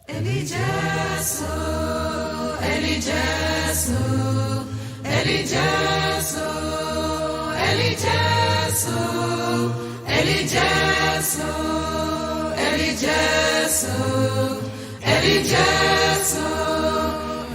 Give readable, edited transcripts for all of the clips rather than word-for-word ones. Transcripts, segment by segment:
Eli Jesu, Eli Jesu, Eli Jesu, Eli Jesu, Eli Jesu, Eli Jesu, Eli Jesu,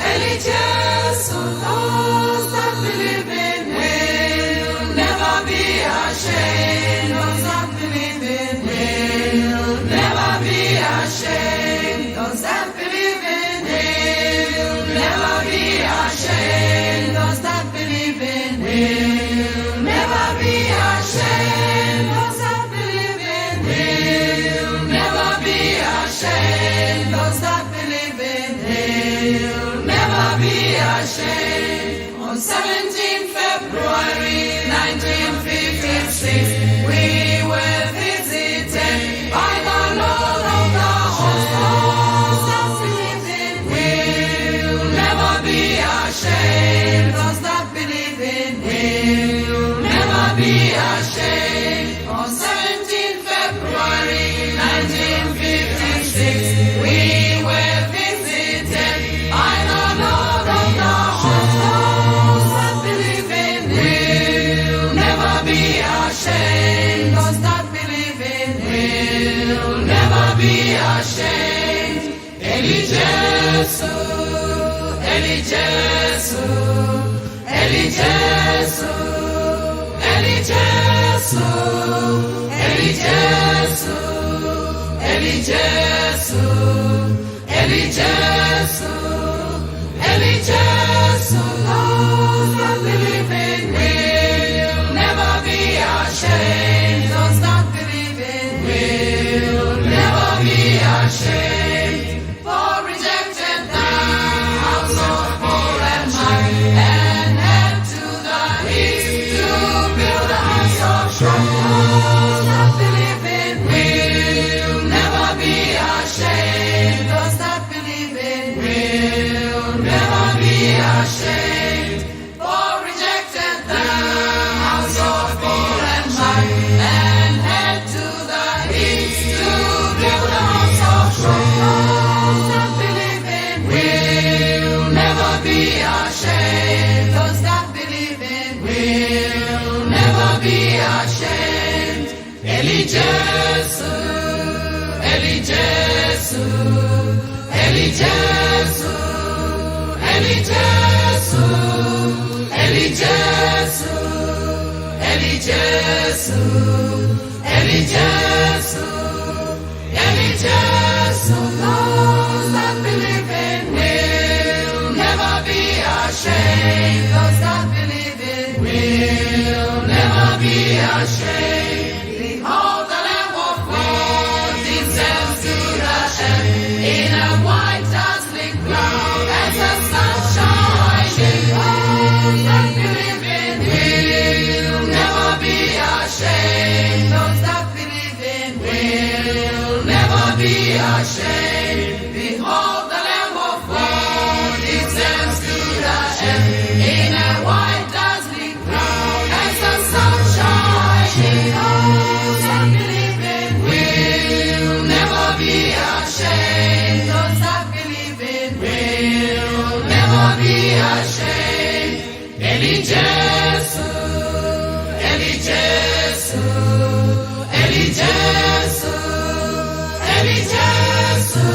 Eli Jesu. Those that believe in will never be ashamed. Those that believe in will never be ashamed. Those that believe in will never be ashamed. Those that believe in will never be ashamed. Those that believe in will never be ashamed. Those that believe in will never be ashamed. On 17 February 1956, we were visited by the Lord of the hosts. Those that believe in will never be ashamed. Those that believe in will never be ashamed. On 17 February 1956, we were visited by the Lord of the hosts. Those that believe in will never be ashamed. Those that believe in will never be ashamed. Eli Jesu, Eli Jesu, Eli Jesu, Eli Jesu, Eli Jesu, Eli Jesu, Eli Jesu, Eli Jesu. Those that believe in will never be ashamed. Those that believe in will never be ashamed. For rejected the house of Paul and Mark and head to the east to build a house of strong. Those that believe in will never be ashamed. Those that believe in will never be ashamed. For rejected the house of Paul and Mark and head to the east to build a house of strong. Those that believe in will never be ashamed. Those that believe in will never be ashamed. Eli Jesu, Eli Jesu, Eli Jesu, Eli Jesu, Eli Jesu, Eli Jesu, Eli Jesu, Eli Jesu. Those that believe in will never be ashamed. Those that believe in will never be ashamed. Behold the Lamb of God descends to the earth in a white dazzling cloud as the sun shining. Those that believe in will never be ashamed. Those that believe in will never be ashamed. Behold the Lamb of God descends to the earth in a white dazzling cloud as the sun shining. Those that believe in will never be ashamed. Those that believe in will never be ashamed. Eli Jesu, Eli Jesu, Eli Jesu, Eli Jesu,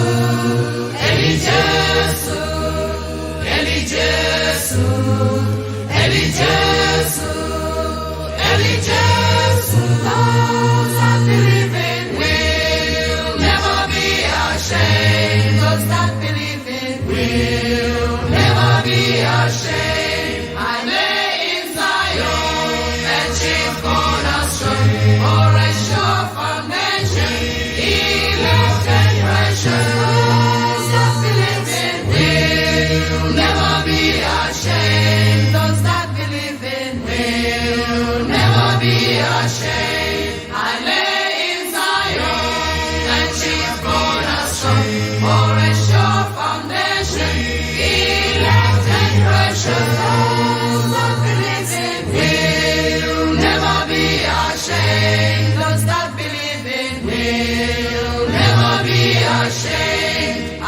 Eli Jesu, Eli Jesu, Eli Jesu, Eli Jesu. Those that believe in will never be ashamed. Those that believe in will never be ashamed. I lay in Zion a chief cornerstone, or a sure foundation, elect and precious. Those that believe in will never be ashamed. Those that believe in will never be ashamed. I lay in Zion a chief cornerstone, or a sure foundation, elect and precious. Those that believe in will never be ashamed. Those that believe in will never be ashamed. I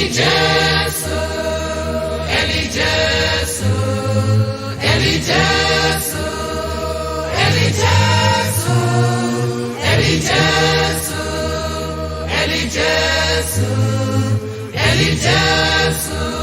Jésù, Eli Jésù, Eli Jésù, Eli Jésù, Eli Jésù, Eli Jésù, Eli Jésù.